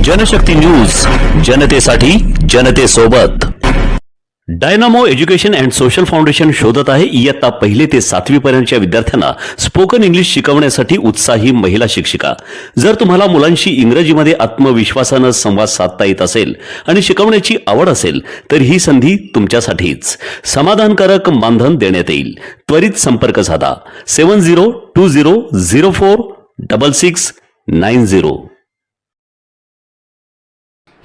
Janshakti news, जनतेसाठी जनतेसोबत. Dynamo education and social foundation शोधत आहे इयत्ता 1 ते 7वी पर्यंतच्या विद्यार्थ्यांना स्पोकन इंग्लिश शिकवण्यासाठी उत्साही महिला शिक्षिका. जर तुम्हाला मुलांशी इंग्रजीमध्ये आत्मविश्वासाने संवाद साधता येत असेल आणि शिकवण्याची आवड असेल तर ही संधी तुमच्यासाठीच. समाधानकारक मानधन देण्यात येईल. त्वरित संपर्क साधा 7020046690.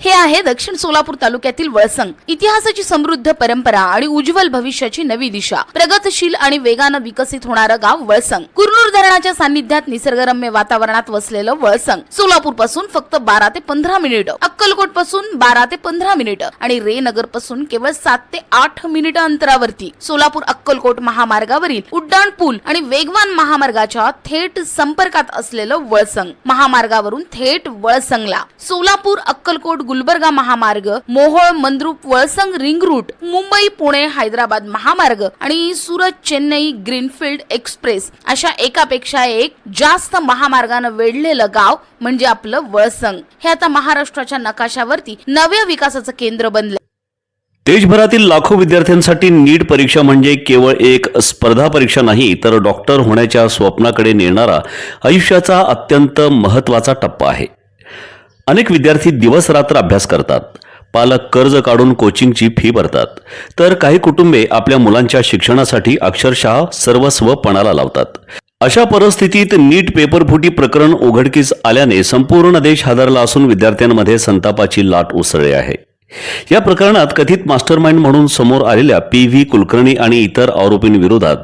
हे आहे दक्षिण सोलापूर तालुक्यातील वळसंग. इतिहासाची समृद्ध परंपरा आणि उज्ज्वल भविष्याची नवी दिशा. प्रगतशील आणि वेगाने विकसित होणारं गाव वळसंग. कुरनूर धरणाच्या सान्निध्यात निसर्गरम्य वातावरणात वसलेलं वळसंग सोलापूर पासून फक्त 12 ते 15 मिनिटं, अक्कलकोट पासून 12 ते 15 मिनिटं आणि रेनगर पासून केवळ 7 ते 8 मिनिटं अंतरावरती सोलापूर अक्कलकोट महामार्गावरील उड्डाण पूल आणि वेगवान महामार्गाच्या थेट संपर्कात असलेलं वळसंग. महामार्गावरून थेट वळसंगला सोलापूर अक्कलकोट गुलबर्गा महामार्ग, मोहोळ मंद्रुप वळसंग रिंग रूट, मुंबई पुणे हैदराबाद महामार्ग आणि सुरत चेन्नई ग्रीनफील्ड एक्सप्रेस अशा एकापेक्षा एक जास्त महामार्गाने वेढलेलं गाव म्हणजे आपलं वळसंग. हे आता महाराष्ट्राच्या नकाशावरती नव्या विकासाचं केंद्र बनले. देशभरातील लाखो विद्यार्थ्यांसाठी नीट परीक्षा म्हणजे केवळ एक स्पर्धा परीक्षा नाही, तर डॉक्टर होण्याच्या स्वप्नाकडे नेणारा आयुष्याचा अत्यंत महत्त्वाचा टप्पा आहे. अनेक विद्यार्थी दिवस रात्र अभ्यास करतात. पालक कर्ज काढून कोचिंगची फी भरतात, तर काही कुटुंबे आपल्या मुलांच्या शिक्षणासाठी अक्षरशः सर्वस्व पणाला लावतात. अशा परिस्थितीत नीट पेपरफुटी प्रकरण उघडकीस आल्याने संपूर्ण देश हादरला असून विद्यार्थ्यांमध्ये संतापाची लाट उसळली आहे. या प्रकरणात कथित मास्टरमाइंड म्हणून समोर आलेल्या PV कुलकर्णी आणि इतर आरोपींविरोधात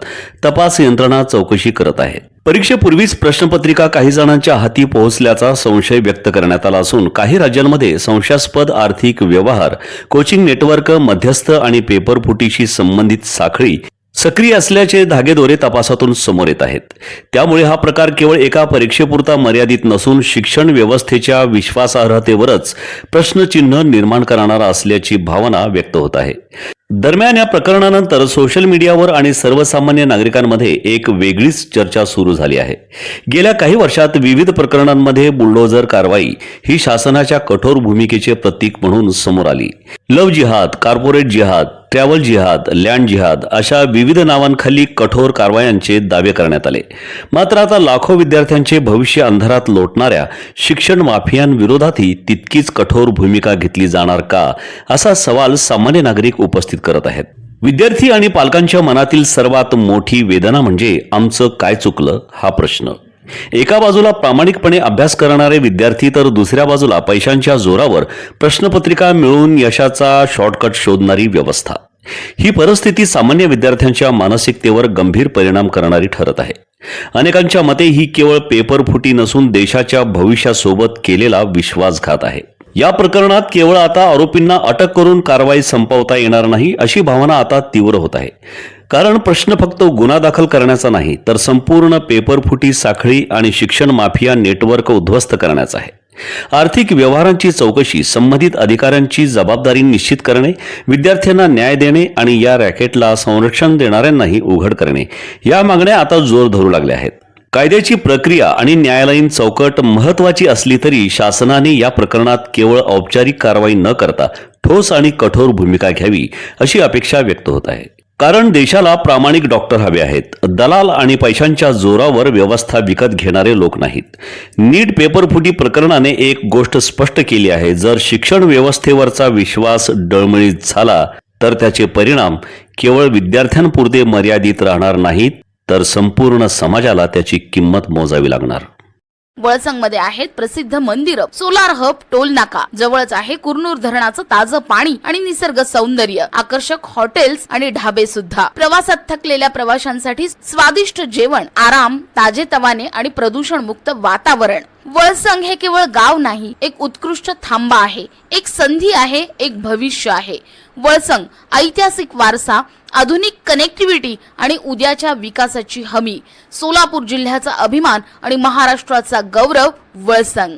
तपास यंत्रणा चौकशी करत आहे. परीक्षेपूर्वीच प्रश्नपत्रिका काही जणांच्या हाती पोहोचल्याचा संशय व्यक्त करण्यात आला असून काही राज्यांमध्ये संशयास्पद आर्थिक व्यवहार, कोचिंग नेटवर्क, मध्यस्थ आणि पेपरफुटीशी संबंधित साखळी सक्रिय असल्याचे धागेदोरे तपासातून समोर येत आहेत. त्यामुळे हा प्रकार केवळ एका परीक्षेपुरता मर्यादित नसून शिक्षण व्यवस्थेच्या विश्वासार्हतेवरच प्रश्नचिन्ह निर्माण करणारा असल्याची भावना व्यक्त होत आहे. दरम्यान या प्रकरणानंतर सोशल मीडियावर आणि सर्वसामान्य नागरिकांमध्ये एक वेगळीच चर्चा सुरू झाली आहे. गेल्या काही वर्षात विविध प्रकरणांमध्ये बुलडोझर कारवाई ही शासनाच्या कठोर भूमिकेचे प्रतीक म्हणून समोर आली. लव्ह जिहाद, कॉर्पोरेट जिहाद, ट्रॅव्हल जिहाद, लँड जिहाद अशा विविध नावांखाली कठोर कारवायांचे दावे करण्यात आले. मात्र आता लाखो विद्यार्थ्यांचे भविष्य अंधारात लोटणाऱ्या शिक्षण माफियांविरोधातही तितकीच कठोर भूमिका घेतली जाणार का, असा सवाल सामान्य नागरिक उपस्थित करत आहेत. विद्यार्थी आणि पालकांच्या मनातील सर्वात मोठी वेदना म्हणजे आमचं काय चुकलं हा प्रश्न. एका बाजूला प्रामाणिकपणे अभ्यास करणारे विद्यार्थी तर दुसऱ्या बाजूला पैशांच्या जोरावर प्रश्नपत्रिका मिळवून यशाचा शॉर्टकट शोधणारी व्यवस्था. ही परिस्थिती सामान्य विद्यार्थ्यांच्या मानसिकतेवर गंभीर परिणाम करणारी ठरत आहे. अनेकांच्या मते ही केवळ पेपरफुटी नसून देशाच्या भविष्यासोबत केलेला विश्वासघात आहे. या प्रकरणात केवळ आता आरोपींना अटक करून कारवाई संपवता येणार नाही अशी भावना आता तीव्र होत आहे. कारण प्रश्न फक्त गुन्हा दाखल करण्याचा नाही, तर संपूर्ण पेपरफुटी साखळी आणि शिक्षण माफिया नेटवर्क उद्ध्वस्त करण्याचा आहे. आर्थिक व्यवहारांची चौकशी, संबंधित अधिकाऱ्यांची जबाबदारी निश्चित करणे, विद्यार्थ्यांना न्याय देणे आणि या रॅकेटला संरक्षण देणाऱ्यांनाही उघड करणे, या मागण्या आता जोर धरू लागल्या आहेत. कायद्याची प्रक्रिया आणि न्यायालयीन चौकट महत्त्वाची असली तरी शासनाने या प्रकरणात केवळ औपचारिक कारवाई न करता ठोस आणि कठोर भूमिका घ्यावी अशी अपेक्षा व्यक्त होत आहे. कारण देशाला प्रामाणिक डॉक्टर हवे आहेत, दलाल आणि पैशांच्या जोरावर व्यवस्था विकत घेणारे लोक नाहीत. नीट पेपरफुटी प्रकरणाने एक गोष्ट स्पष्ट केली आहे, जर शिक्षण व्यवस्थेवरचा विश्वास डळमळीत झाला तर त्याचे परिणाम केवळ विद्यार्थ्यांपुरते मर्यादित राहणार नाहीत, तर संपूर्ण समाजाला त्याची किंमत मोजावी लागणार. वळसंग मध्ये आहेत प्रसिद्ध मंदिर, सोलार हब, टोल नाका. जवळच आहे कुरनूर धरणाचं ताजं पाणी आणि निसर्ग सौंदर्य, आकर्षक हॉटेल्स आणि ढाबे सुद्धा. प्रवासात थकलेल्या प्रवाशांसाठी स्वादिष्ट जेवण, आराम, ताजेतवाने आणि प्रदूषण मुक्त वातावरण. वळसंग हे केवळ गाव नाही, एक उत्कृष्ट थांबा आहे, एक संधी आहे, एक भविष्य आहे. वळसंग ऐतिहासिक वारसा, आधुनिक कनेक्टिव्हिटी आणि उद्याच्या विकासाची हमी. सोलापूर जिल्ह्याचा अभिमान आणि महाराष्ट्राचा गौरव वळसंग.